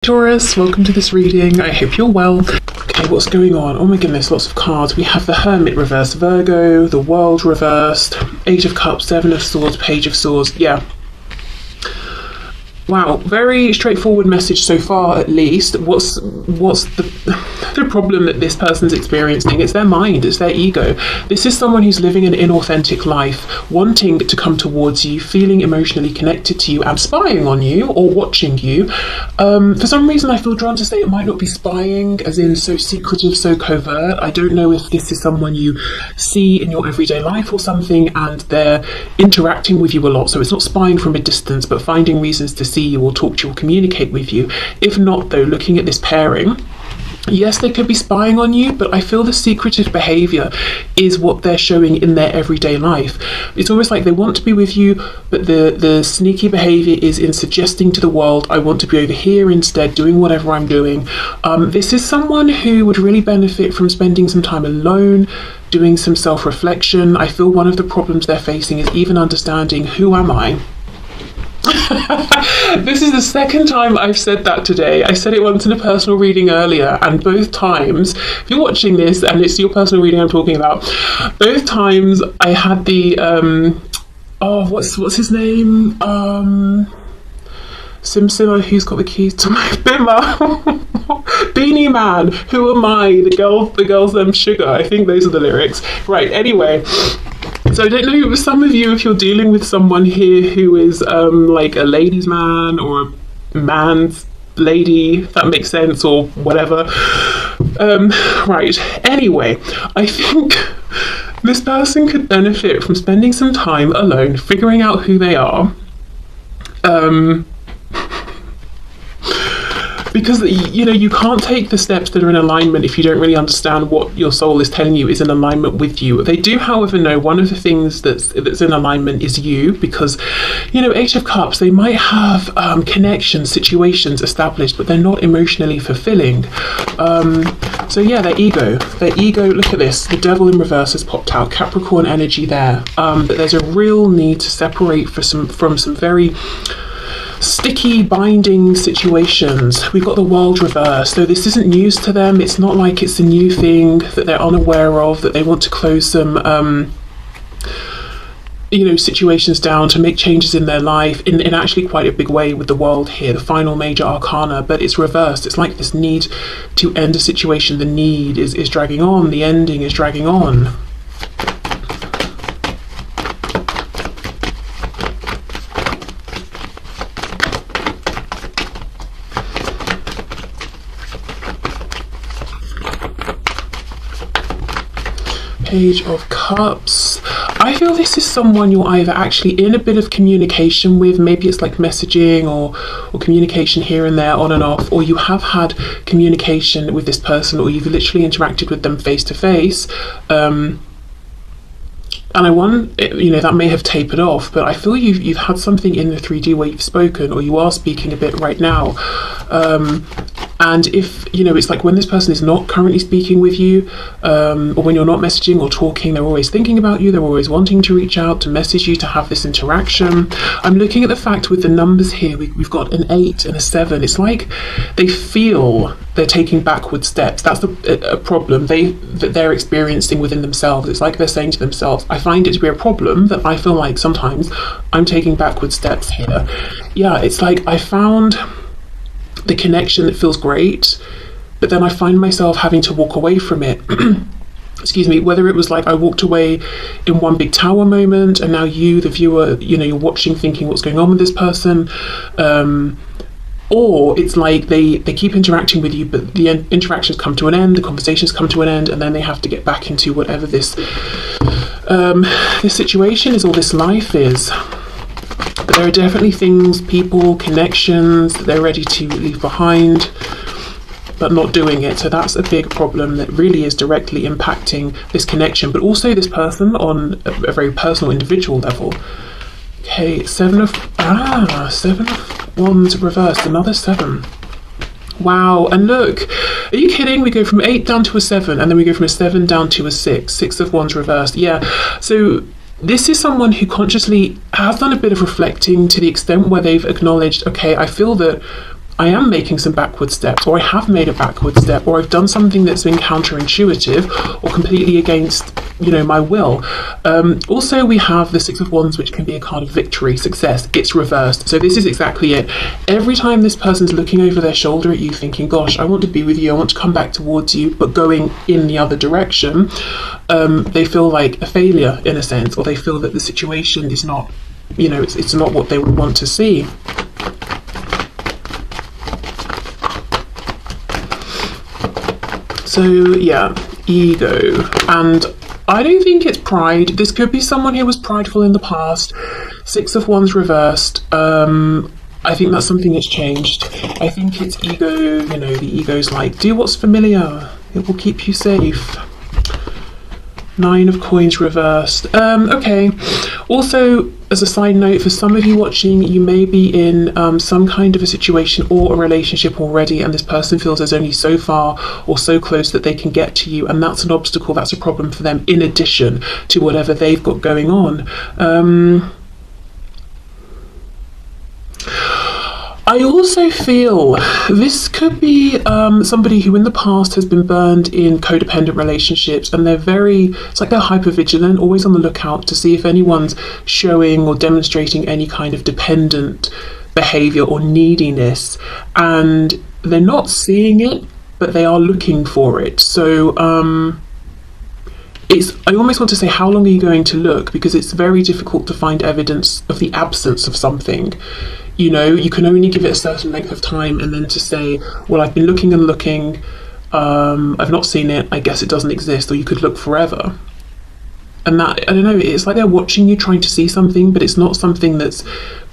Taurus, welcome to this reading. I hope you're well. Okay, what's going on? Oh my goodness, lots of cards. We have the Hermit reversed, Virgo, the World reversed, Eight of Cups, Seven of Swords, Page of Swords. Yeah. Wow, very straightforward message so far, at least. What's the problem that this person's experiencing? It's their mind, it's their ego. This is someone who's living an inauthentic life, wanting to come towards you, feeling emotionally connected to you and spying on you or watching you. For some reason I feel drawn to say it might not be spying, as in so secretive, so covert. I don't know if this is someone you see in your everyday life or something and they're interacting with you a lot, so it's not spying from a distance but finding reasons to see you or talk to you or communicate with you. If not, though, looking at this pairing, yes, they could be spying on you, but I feel the secretive behaviour is what they're showing in their everyday life. It's almost like they want to be with you, but the sneaky behaviour is in suggesting to the world, I want to be over here instead, doing whatever I'm doing. This is someone who would really benefit from spending some time alone, doing some self-reflection. I feel one of the problems they're facing is even understanding, who am I? This is the second time I've said that today. I said it once in a personal reading earlier, and both times, if you're watching this and it's your personal reading I'm talking about, both times I had the what's his name? Simpson, who's got the keys to my bimmer? Beanie Man, who am I? The girl's sugar. I think those are the lyrics. Right, anyway. So I don't know, some of you, if you're dealing with someone here who is like a ladies' man or a man's lady, if that makes sense, or whatever. Right, anyway, I think this person could benefit from spending some time alone, figuring out who they are. Because, you know, you can't take the steps that are in alignment if you don't really understand what your soul is telling you is in alignment with you. They do, however, know one of the things that's in alignment is you, because, you know, Eight of Cups, they might have connections, situations established, but they're not emotionally fulfilling. So yeah, their ego, look at this, the Devil in reverse has popped out, Capricorn energy there. But there's a real need to separate from some very sticky binding situations. We've got the World reversed, so this isn't news to them. It's not like it's a new thing that they're unaware of, that they want to close some you know, situations down, to make changes in their life in actually quite a big way with the World here, the final major arcana, but it's reversed. It's like this need to end a situation. The need is dragging on, the ending is dragging on. Page of Cups. I feel this is someone you're either actually in a bit of communication with, maybe it's like messaging or communication here and there, on and off, or you have had communication with this person, or you've literally interacted with them face to face. And I wonder, you know, that may have tapered off, but I feel you've had something in the 3D where you've spoken, or you are speaking a bit right now. And if, you know, it's like when this person is not currently speaking with you, or when you're not messaging or talking, they're always thinking about you, they're always wanting to reach out, to message you, to have this interaction. I'm looking at the fact with the numbers here, we've got an 8 and a 7. It's like they feel they're taking backward steps. That's a problem that they're experiencing within themselves. It's like they're saying to themselves, I find it to be a problem that I feel like sometimes I'm taking backward steps here. Yeah, it's like I found the connection that feels great, but then I find myself having to walk away from it. Excuse me, whether it was like I walked away in one big tower moment and now you, the viewer, you know, you're watching thinking what's going on with this person, or it's like they keep interacting with you, but the interactions come to an end, the conversations come to an end, and then they have to get back into whatever this situation is, or this life is. But there are definitely things, people, connections that they're ready to leave behind, but not doing it. So that's a big problem that really is directly impacting this connection, but also this person on a very personal, individual level. Okay, Seven of Wands reversed, another 7. Wow, and look, are you kidding? We go from 8 down to a 7, and then we go from a 7 down to a 6. 6 of Wands reversed. Yeah, so this is someone who consciously has done a bit of reflecting to the extent where they've acknowledged, okay, I feel that I am making some backward steps, or I have made a backward step, or I've done something that's been counterintuitive or completely against, you know, my will. Also, we have the Six of Wands, which can be a card of victory, success. It's reversed. So this is exactly it. Every time this person's looking over their shoulder at you thinking, gosh, I want to be with you, I want to come back towards you, but going in the other direction, they feel like a failure in a sense, or they feel that the situation is not, you know, it's not what they would want to see. So yeah, ego. And I don't think it's pride. This could be someone who was prideful in the past. Six of Wands reversed. I think that's something that's changed. I think it's ego, you know, the ego's like, do what's familiar. It will keep you safe. Nine of Coins reversed. Okay. Also, as a side note, for some of you watching, you may be in some kind of a situation or a relationship already, and this person feels there's only so far or so close that they can get to you, and that's an obstacle, that's a problem for them in addition to whatever they've got going on. I also feel this could be somebody who in the past has been burned in codependent relationships, and it's like they're hypervigilant, always on the lookout to see if anyone's showing or demonstrating any kind of dependent behavior or neediness, and they're not seeing it, but they are looking for it. So I almost want to say, how long are you going to look? Because it's very difficult to find evidence of the absence of something. You know, you can only give it a certain length of time, and then to say, well, I've been looking and looking, I've not seen it, I guess it doesn't exist, or you could look forever. And that, I don't know, it's like they're watching you trying to see something, but it's not something that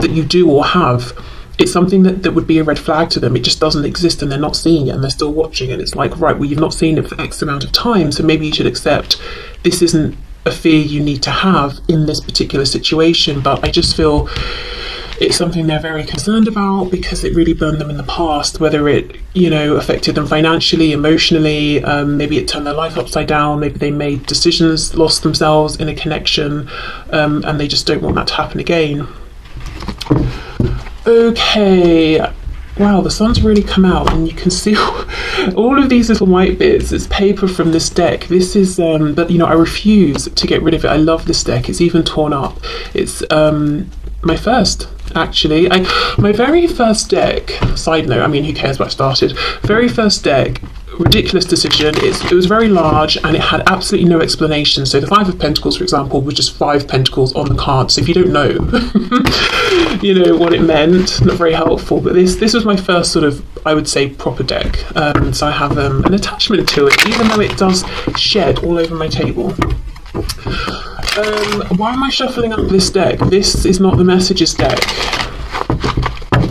you do or have. It's something that would be a red flag to them. It just doesn't exist, and they're not seeing it, and they're still watching, and it's like, right, well, you've not seen it for X amount of time, so maybe you should accept this isn't a fear you need to have in this particular situation. But I just feel it's something they're very concerned about because it really burned them in the past, whether it, you know, affected them financially, emotionally, maybe it turned their life upside down, maybe they made decisions, lost themselves in a connection, and they just don't want that to happen again. Okay, wow, the sun's really come out, and you can see all of these little white bits. It's paper from this deck. This is, but you know, I refuse to get rid of it. I love this deck. It's even torn up. It's my first, actually. My very first deck, side note, I mean, who cares what I started? Very first deck, ridiculous decision. It was very large, and it had absolutely no explanation. So the Five of Pentacles, for example, was just 5 pentacles on the card. So if you don't know, you know, what it meant, not very helpful. But this was my first sort of, I would say, proper deck. So I have an attachment to it, even though it does shed all over my table. Why am I shuffling up this deck? This is not the messages deck.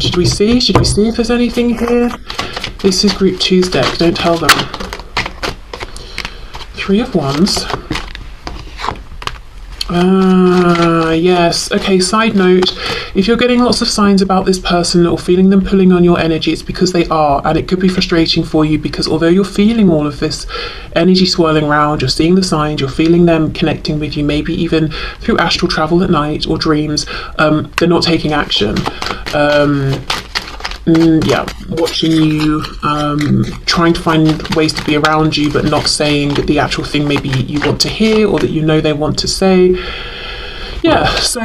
Should we see if there's anything here? This is Group 2's deck, don't tell them. Three of Wands. Yes. Okay, side note, if you're getting lots of signs about this person or feeling them pulling on your energy, it's because they are, and it could be frustrating for you because although you're feeling all of this energy swirling around, you're seeing the signs, you're feeling them connecting with you, maybe even through astral travel at night or dreams, they're not taking action. Yeah, watching you, trying to find ways to be around you, but not saying the actual thing maybe you want to hear or that you know they want to say. Yeah, so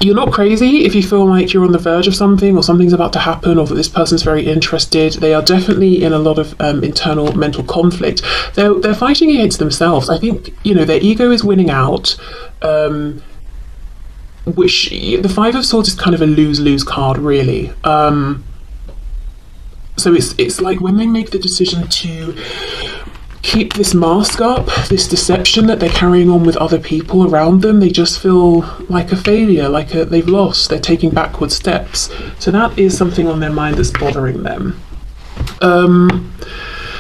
you're not crazy if you feel like you're on the verge of something or something's about to happen or that this person's very interested. They are definitely in a lot of internal mental conflict. They're fighting against themselves. I think, you know, their ego is winning out. Which the Five of Swords is kind of a lose-lose card, really. So it's like when they make the decision to keep this mask up, this deception that they're carrying on with other people around them, they just feel like a failure, they've lost, they're taking backward steps. So that is something on their mind that's bothering them.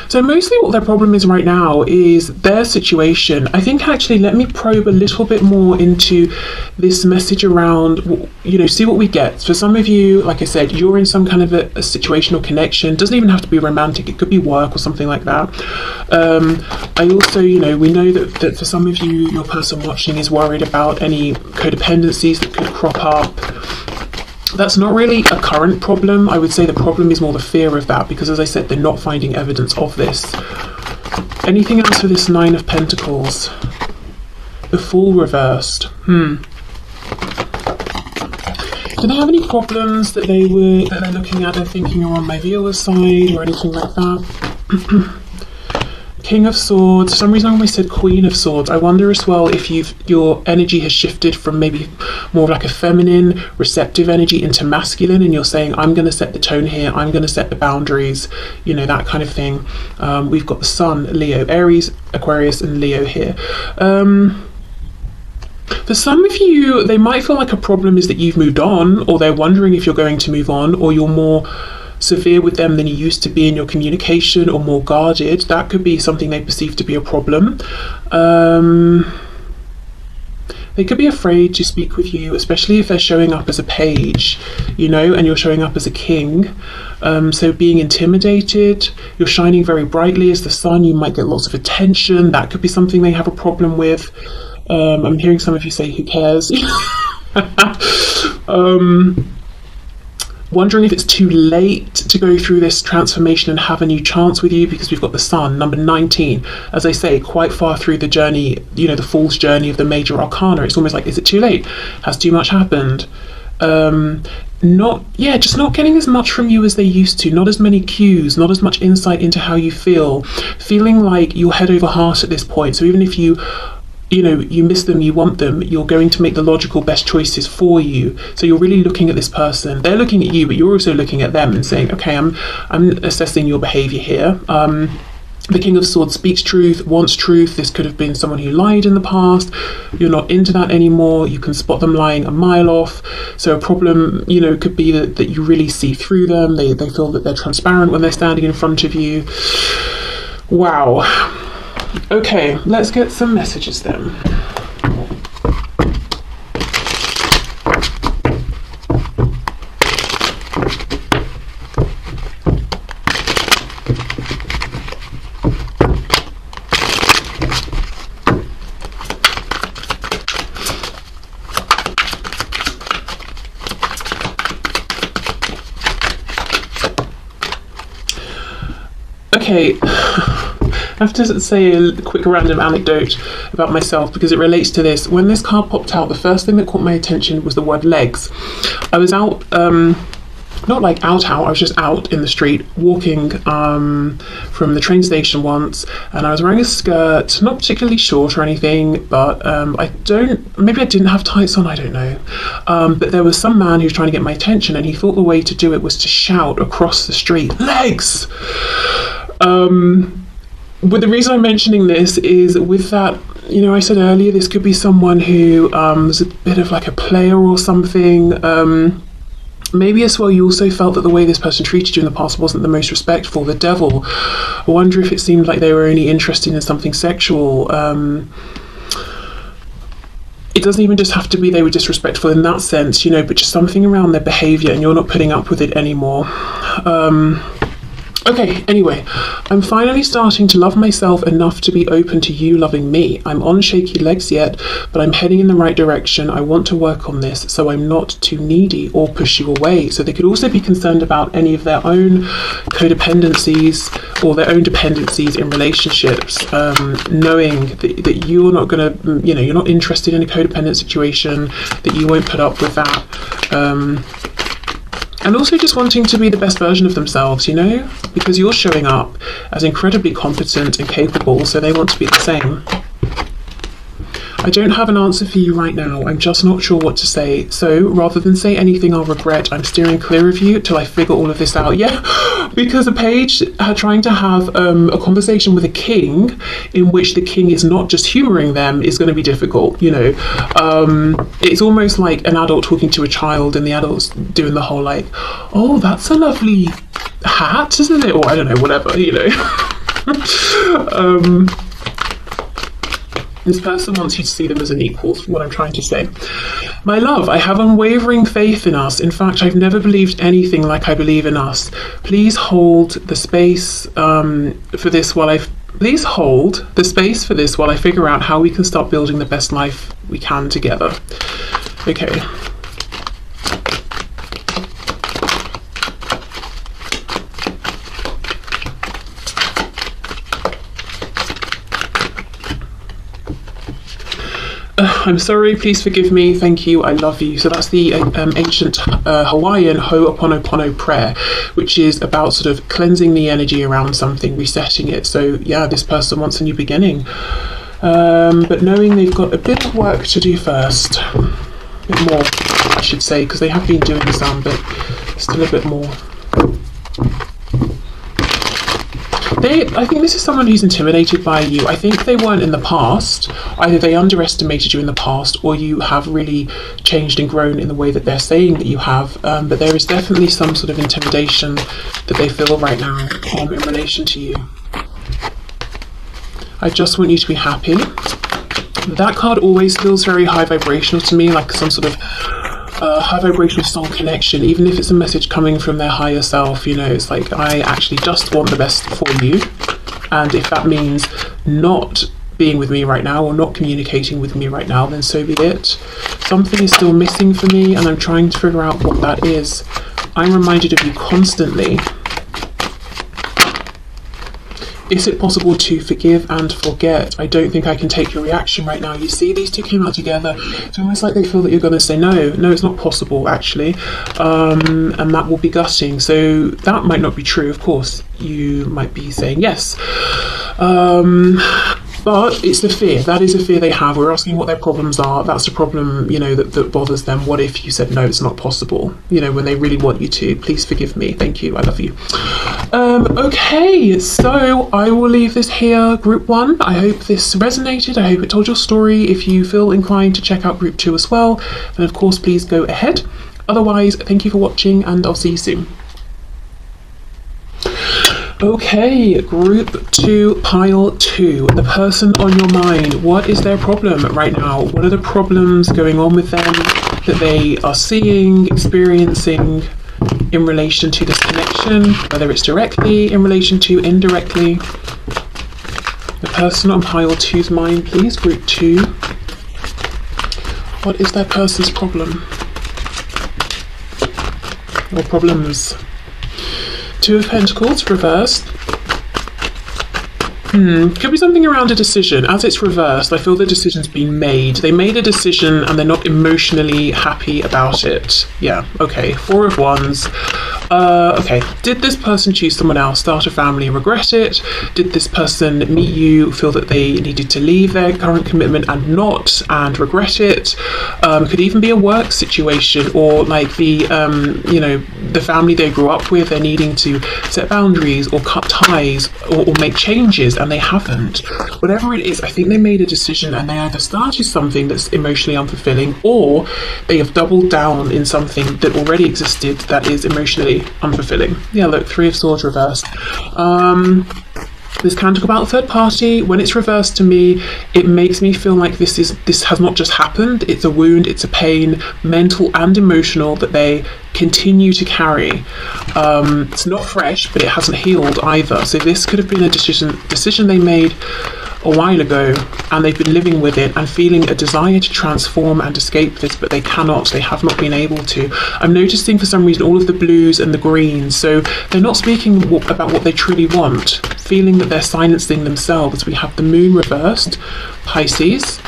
So mostly what their problem is right now is their situation. I think actually let me probe a little bit more into this message around, you know, see what we get. For some of you, like I said, you're in some kind of a situational connection. It doesn't even have to be romantic. It could be work or something like that. I also, you know, we know that for some of you, your person watching is worried about any codependencies that could crop up. That's not really a current problem. I would say the problem is more the fear of that, because as I said, they're not finding evidence of this. Anything else for this Nine of Pentacles? The Fool reversed. Do they have any problems that they're looking at and thinking are on my viewer's side or anything like that? King of Swords. For some reason I almost said Queen of Swords. I wonder as well if your energy has shifted from maybe more of like a feminine, receptive energy into masculine, and you're saying, I'm going to set the tone here, I'm going to set the boundaries, you know, that kind of thing. We've got the Sun, Leo, Aries, Aquarius, and Leo here. For some of you, they might feel like a problem is that you've moved on, or they're wondering if you're going to move on, or you're more severe with them than you used to be in your communication, or more guarded. That could be something they perceive to be a problem. They could be afraid to speak with you, especially if they're showing up as a page, you know, and you're showing up as a king. So being intimidated, you're shining very brightly as the sun, you might get lots of attention. That could be something they have a problem with. I'm hearing some of you say, who cares? Wondering if it's too late to go through this transformation and have a new chance with you, because we've got the Sun, number 19. As I say, quite far through the journey, you know, the Fool's journey of the major arcana. It's almost like, is it too late? Has too much happened? Just not getting as much from you as they used to, not as many cues, not as much insight into how you feel, feeling like you're head over heart at this point. So even if you know, you miss them, you want them, you're going to make the logical best choices for you. So you're really looking at this person. They're looking at you, but you're also looking at them and saying, okay, I'm assessing your behavior here. The King of Swords speaks truth, wants truth. This could have been someone who lied in the past. You're not into that anymore. You can spot them lying a mile off. So a problem, you know, could be that you really see through them. They feel that they're transparent when they're standing in front of you. Wow. Okay, let's get some messages then. Okay. I have to say a quick random anecdote about myself because it relates to this. When this card popped out, the first thing that caught my attention was the word legs. I was out, not like out, I was just out in the street walking from the train station once, and I was wearing a skirt, not particularly short or anything, but maybe I didn't have tights on, I don't know. But there was some man who was trying to get my attention, and he thought the way to do it was to shout across the street, legs! But the reason I'm mentioning this is with that, you know, I said earlier, this could be someone who was a bit of like a player or something. Maybe as well you also felt that the way this person treated you in the past wasn't the most respectful. The Devil. I wonder if it seemed like they were only interested in something sexual. It doesn't even just have to be they were disrespectful in that sense, you know, but just something around their behaviour and you're not putting up with it anymore. Okay, anyway, I'm finally starting to love myself enough to be open to you loving me. I'm on shaky legs yet, but I'm heading in the right direction. I want to work on this so I'm not too needy or push you away. So they could also be concerned about any of their own codependencies or their own dependencies in relationships, knowing that you're not going to, you know, you're not interested in a codependent situation, that you won't put up with that. And also just wanting to be the best version of themselves, you know, because you're showing up as incredibly competent and capable, so they want to be the same. I don't have an answer for you right now. I'm just not sure what to say. So rather than say anything I'll regret, I'm steering clear of you till I figure all of this out. Yeah, because a page trying to have a conversation with a king in which the king is not just humouring them is going to be difficult, you know. It's almost like an adult talking to a child and the adult's doing the whole like, oh, that's a lovely hat, isn't it? Or I don't know, whatever, you know. This person wants you to see them as an equal, what I'm trying to say. My love, I have unwavering faith in us. In fact, I've never believed anything like I believe in us. Please hold the space for this while I figure out how we can start building the best life we can together. Okay. I'm sorry, please forgive me, thank you, I love you. So that's the ancient Hawaiian Ho'oponopono prayer, which is about sort of cleansing the energy around something, resetting it. So yeah, this person wants a new beginning, but knowing they've got a bit of work to do first, a bit more I should say, because they have been doing some, but still a bit more. I think this is someone who's intimidated by you. I think they weren't in the past. Either they underestimated you in the past, or you have really changed and grown in the way that they're saying that you have. But there is definitely some sort of intimidation that they feel right now in relation to you. I just want you to be happy. That card always feels very high vibrational to me, like some sort of high vibrational soul connection, even if it's a message coming from their higher self. You know, it's like, I actually just want the best for you, and if that means not being with me right now or not communicating with me right now, then so be it. Something is still missing for me, and I'm trying to figure out what that is. I'm reminded of you constantly. Is it possible to forgive and forget? I don't think I can take your reaction right now. You see, these two came out together. It's almost like they feel that you're going to say no, it's not possible actually, and that will be gutting. So that might not be true. Of course, you might be saying yes, but it's the fear. That is a fear they have. We're asking what their problems are. That's a problem, you know, that bothers them. What if you said no, it's not possible, you know, when they really want you to? Please forgive me. Thank you. I love you. Okay, so I will leave this here, group 1. I hope this resonated. I hope it told your story. If you feel inclined to check out group 2 as well, then of course please go ahead. Otherwise, thank you for watching, and I'll see you soon. Okay, group 2, pile 2. The person on your mind. What is their problem right now? What are the problems going on with them that they are seeing, experiencing in relation to this connection, whether it's directly, in relation to indirectly? The person on pile 2's mind, please, group 2. What is their person's problem? Or problems? 2 of Pentacles reversed. Could be something around a decision. As it's reversed, I feel the decision's been made. They made a decision and they're not emotionally happy about it. Yeah, okay. 4 of Wands. Okay, did this person choose someone else, start a family, and regret it? Did this person meet you, feel that they needed to leave their current commitment and not, and regret it? Could even be a work situation, or like the, you know, the family they grew up with, they're needing to set boundaries or cut ties or make changes, and they haven't. Whatever it is, I think they made a decision and they either started something that's emotionally unfulfilling, or they have doubled down in something that already existed that is emotionally unfulfilling. Yeah, look, 3 of Swords reversed. This can talk about a third party. When it's reversed to me, it makes me feel like this has not just happened. It's a wound, it's a pain, mental and emotional, that they continue to carry. It's not fresh, but it hasn't healed either. So this could have been a decision they made a while ago, and they've been living with it and feeling a desire to transform and escape this, but they cannot. They have not been able to. I'm noticing for some reason all of the blues and the greens, so they're not speaking about what they truly want, feeling that they're silencing themselves. We have the moon reversed, Pisces.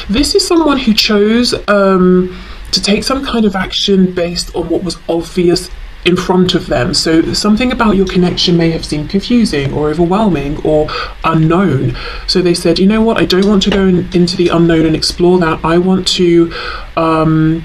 This is someone who chose to take some kind of action based on what was obvious in front of them. So something about your connection may have seemed confusing or overwhelming or unknown. So they said, you know what, I don't want to go into the unknown and explore that. I want to I'm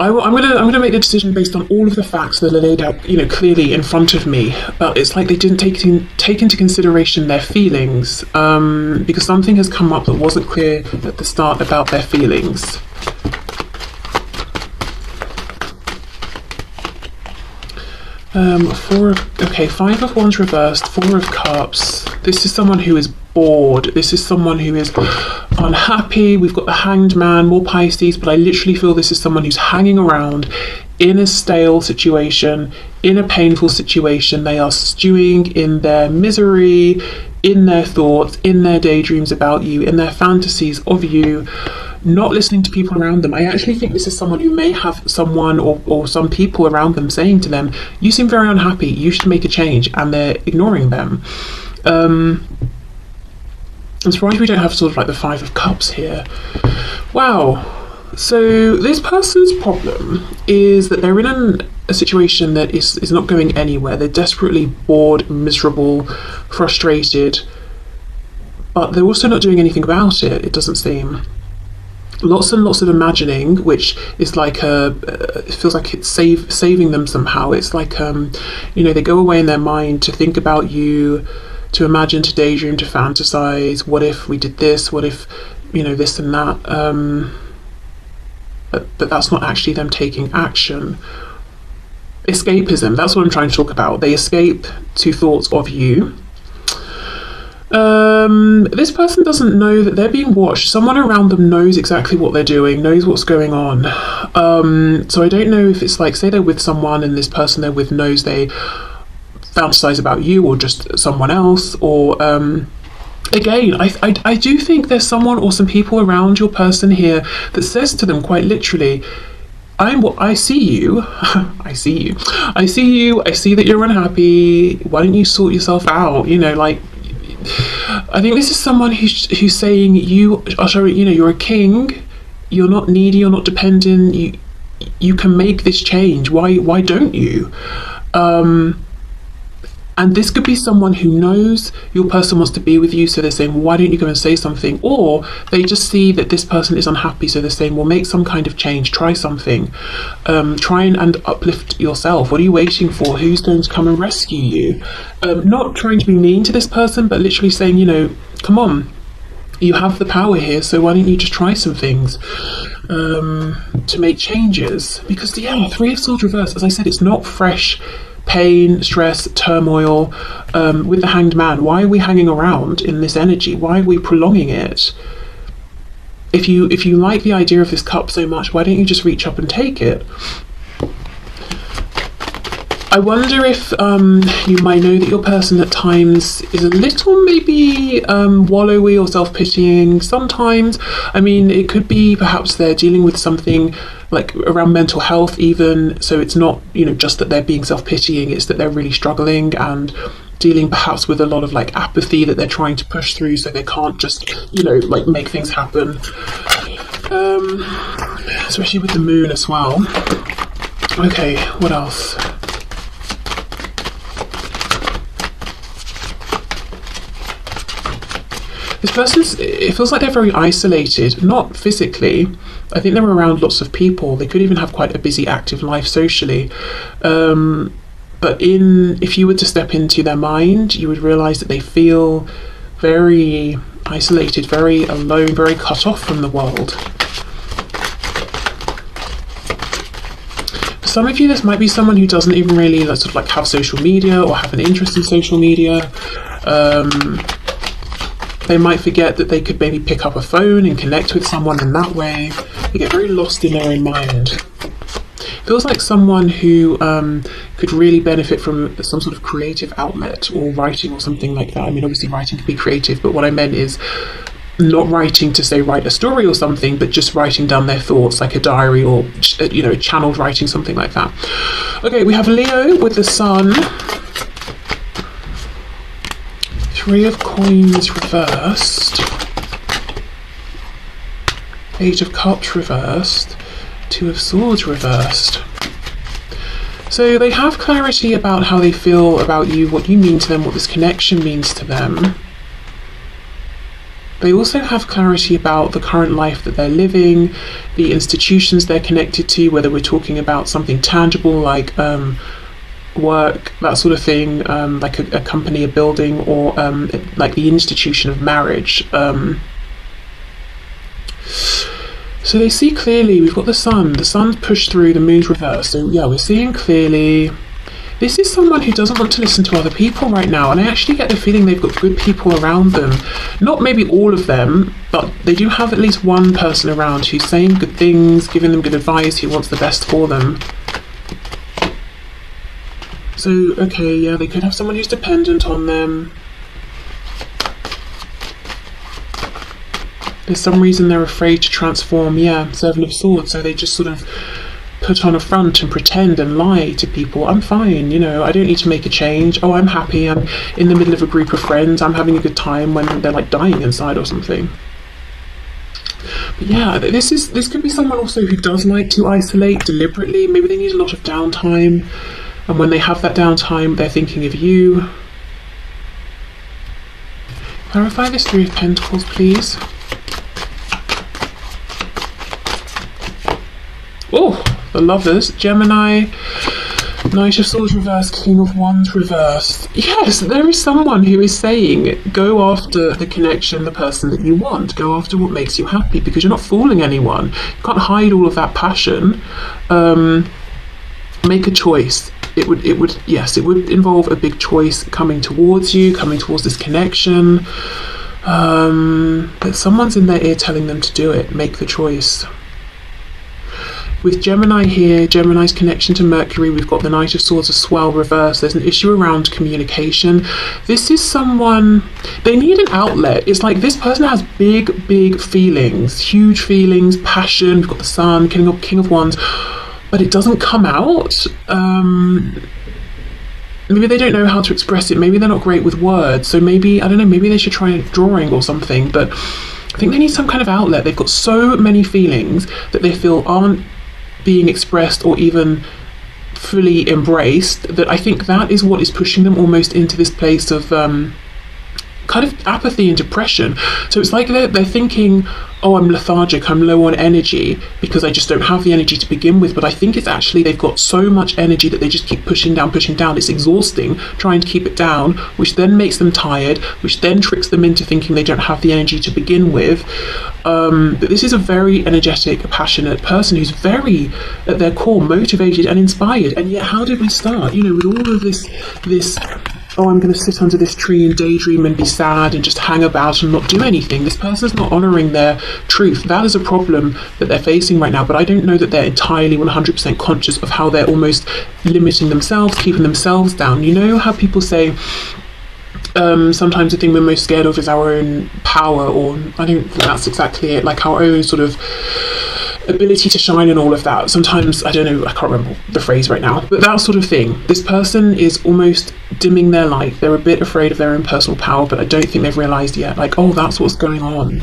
gonna make the decision based on all of the facts that are laid out, you know, clearly in front of me. But it's like they didn't take into consideration their feelings, because something has come up that wasn't clear at the start about their feelings. Okay, 5 of Wands reversed, 4 of Cups. This is someone who is bored. This is someone who is unhappy. We've got the Hanged Man, more Pisces, but I literally feel this is someone who's hanging around in a stale situation, in a painful situation. They are stewing in their misery, in their thoughts, in their daydreams about you, in their fantasies of you, not listening to people around them. I actually think this is someone who may have someone or some people around them saying to them, you seem very unhappy, you should make a change, and they're ignoring them. I'm surprised we don't have sort of like the Five of Cups here. Wow. So this person's problem is that they're in a situation that is not going anywhere. They're desperately bored, miserable, frustrated, but they're also not doing anything about it, it doesn't seem. Lots and lots of imagining, which is like it feels like it's saving them somehow. It's like they go away in their mind to think about you, to imagine, to daydream, to fantasize. What if we did this? What if this and that? But that's not actually them taking action. Escapism, that's what I'm trying to talk about. They escape to thoughts of you. This person doesn't know that they're being watched. Someone around them knows exactly what they're doing, knows what's going on. So I don't know if it's like, say they're with someone and this person they're with knows they fantasize about you or just someone else, or again, I do think there's someone or some people around your person here that says to them quite literally, I see you. I see you. I see you. I see that you're unhappy. Why don't you sort yourself out? I think this is someone who's saying you're a king. You're not needy. You're not dependent. You can make this change. Why don't you? And this could be someone who knows your person wants to be with you, so they're saying, well, why don't you go and say something? Or they just see that this person is unhappy, so they're saying, well, make some kind of change, try something, try and uplift yourself. What are you waiting for? Who's going to come and rescue you? Not trying to be mean to this person, but literally saying, come on, you have the power here, so why don't you just try some things to make changes? Because Three of Swords reversed, as I said, it's not fresh pain, stress, turmoil. With the Hanged Man, why are we hanging around in this energy? Why are we prolonging it? If you like the idea of this cup so much, why don't you just reach up and take it? I wonder if you might know that your person at times is a little maybe wallowy or self-pitying sometimes. I mean, it could be perhaps they're dealing with something like around mental health even, so it's not just that they're being self-pitying, it's that they're really struggling and dealing perhaps with a lot of like apathy that they're trying to push through, so they can't just make things happen, especially with the moon as well. Okay, what else? This person's, it feels like they're very isolated, not physically. I think they're around lots of people. They could even have quite a busy, active life socially. But if you were to step into their mind, you would realise that they feel very isolated, very alone, very cut off from the world. For some of you, this might be someone who doesn't even really have social media or have an interest in social media. They might forget that they could maybe pick up a phone and connect with someone in that way. They get very lost in their own mind. Feels like someone who could really benefit from some sort of creative outlet or writing or something like that. I mean, obviously writing can be creative, but what I meant is not writing to say write a story or something, but just writing down their thoughts like a diary or channeled writing, something like that. Okay, we have Leo with the Sun. Three of Coins reversed, Eight of Cups reversed, Two of Swords reversed. So they have clarity about how they feel about you, what you mean to them, what this connection means to them. They also have clarity about the current life that they're living, the institutions they're connected to, whether we're talking about something tangible like work, that sort of thing, like a company, a building, or like the institution of marriage. So they see clearly. We've got the sun's pushed through, the moon's reversed, so yeah, we're seeing clearly. This is someone who doesn't want to listen to other people right now, and I actually get the feeling they've got good people around them. Not maybe all of them, but they do have at least one person around who's saying good things, giving them good advice, who wants the best for them. So, okay, yeah, they could have someone who's dependent on them. There's some reason they're afraid to transform, yeah, Seven of Swords, so they just sort of put on a front and pretend and lie to people. I'm fine, you know, I don't need to make a change. Oh, I'm happy, I'm in the middle of a group of friends, I'm having a good time, when they're like dying inside or something. But yeah, this could be someone also who does like to isolate deliberately. Maybe they need a lot of downtime, and when they have that downtime, they're thinking of you. Clarify this Three of Pentacles, please. Oh, the Lovers, Gemini, Knight of Swords reversed, King of Wands reversed. Yes, there is someone who is saying, go after the connection, the person that you want. Go after what makes you happy, because you're not fooling anyone. You can't hide all of that passion. Make a choice. It would involve a big choice coming towards you, coming towards this connection. But someone's in their ear telling them to do it. Make the choice. With Gemini here, Gemini's connection to Mercury, we've got the Knight of Swords as well reversed. There's an issue around communication. This is someone, they need an outlet. It's like this person has big feelings, huge feelings, passion. We've got the Sun, King of Wands, but it doesn't come out. Maybe they don't know how to express it. Maybe they're not great with words. So maybe, I don't know, maybe they should try drawing or something. But I think they need some kind of outlet. They've got so many feelings that they feel aren't being expressed or even fully embraced, that I think that is what is pushing them almost into this place of kind of apathy and depression. So it's like they're thinking, oh, I'm lethargic, I'm low on energy because I just don't have the energy to begin with. But I think it's actually they've got so much energy that they just keep pushing down. It's exhausting trying to keep it down, which then makes them tired, which then tricks them into thinking they don't have the energy to begin with. But this is a very energetic, passionate person who's very, at their core, motivated and inspired. And yet, how did we start? You know, with all of this, oh, I'm going to sit under this tree and daydream and be sad and just hang about and not do anything. This person's not honouring their truth. That is a problem that they're facing right now, but I don't know that they're entirely 100% conscious of how they're almost limiting themselves, keeping themselves down. You know how people say, sometimes the thing we're most scared of is our own power, or I don't think that's exactly it, like our own sort of ability to shine and all of that. Sometimes, I don't know, I can't remember the phrase right now, but that sort of thing. This person is almost dimming their light. They're a bit afraid of their own personal power, but I don't think they've realised yet, like, oh, that's what's going on.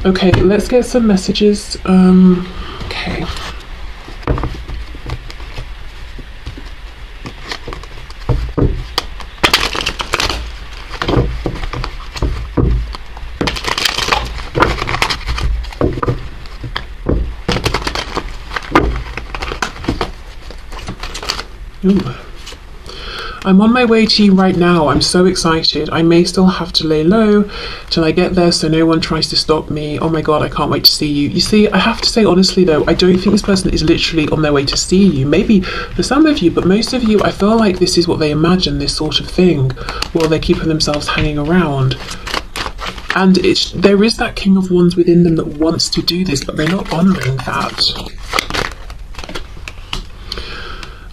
Okay, let's get some messages. Okay. Ooh. I'm on my way to you right now. I'm so excited. I may still have to lay low till I get there so no one tries to stop me. Oh my god, I can't wait to see you. You see, I have to say honestly though, I don't think this person is literally on their way to see you. Maybe for some of you, but most of you, I feel like this is what they imagine, this sort of thing, while they're keeping themselves hanging around. And there is that King of Wands within them that wants to do this, but they're not honouring that.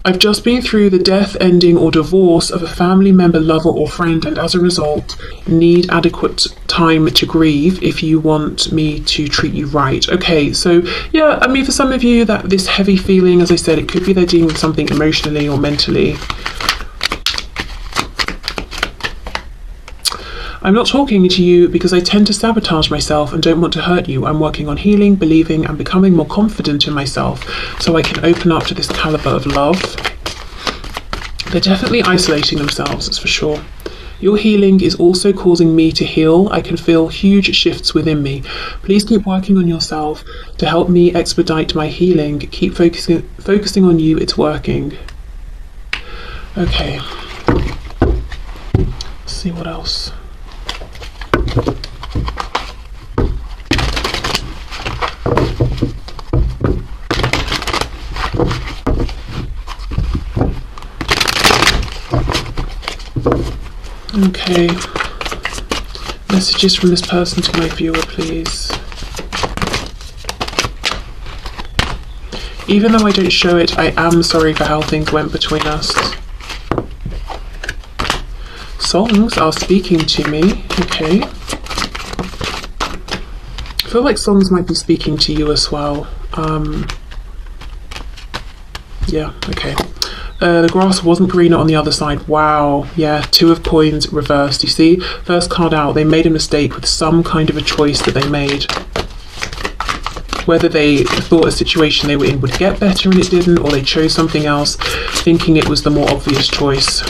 I've just been through the death, ending or divorce of a family member, lover or friend, and as a result need adequate time to grieve if you want me to treat you right. Okay, so yeah, I mean for some of you that this heavy feeling, as I said, it could be they're dealing with something emotionally or mentally. I'm not talking to you because I tend to sabotage myself and don't want to hurt you. I'm working on healing, believing and becoming more confident in myself so I can open up to this caliber of love. They're definitely isolating themselves, that's for sure. Your healing is also causing me to heal. I can feel huge shifts within me. Please keep working on yourself to help me expedite my healing. Keep focusing on you, it's working. Okay. Let's see what else. Okay, messages from this person to my viewer, please. Even though I don't show it, I am sorry for how things went between us. Songs are speaking to me, okay. I feel like songs might be speaking to you as well. Yeah, okay. The grass wasn't greener on the other side. Wow. Yeah, Two of Coins reversed. You see, first card out, they made a mistake with some kind of a choice that they made. Whether they thought a situation they were in would get better and it didn't, or they chose something else thinking it was the more obvious choice.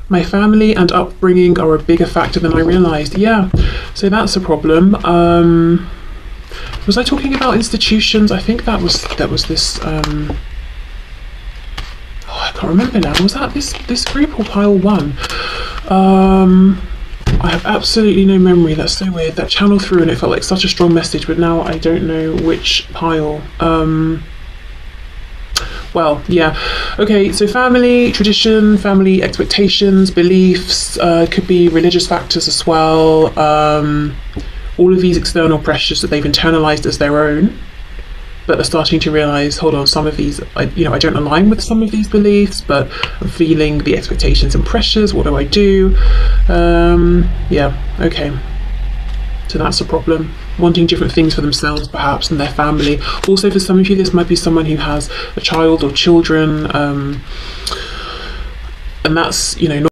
My family and upbringing are a bigger factor than I realised. Yeah, so that's a problem. Was I talking about institutions? I think that was this. Oh, I can't remember now. Was that this group or pile one? I have absolutely no memory. That's so weird. That channel through and it felt like such a strong message, but now I don't know which pile. Well, yeah. Okay, so family, tradition, family expectations, beliefs, could be religious factors as well. All of these external pressures that they've internalized as their own, but are starting to realize, hold on, some of these, I don't align with some of these beliefs, but I'm feeling the expectations and pressures. What do I do? Yeah, okay. So that's a problem. Wanting different things for themselves, perhaps, and their family. Also, for some of you, this might be someone who has a child or children, and that's, not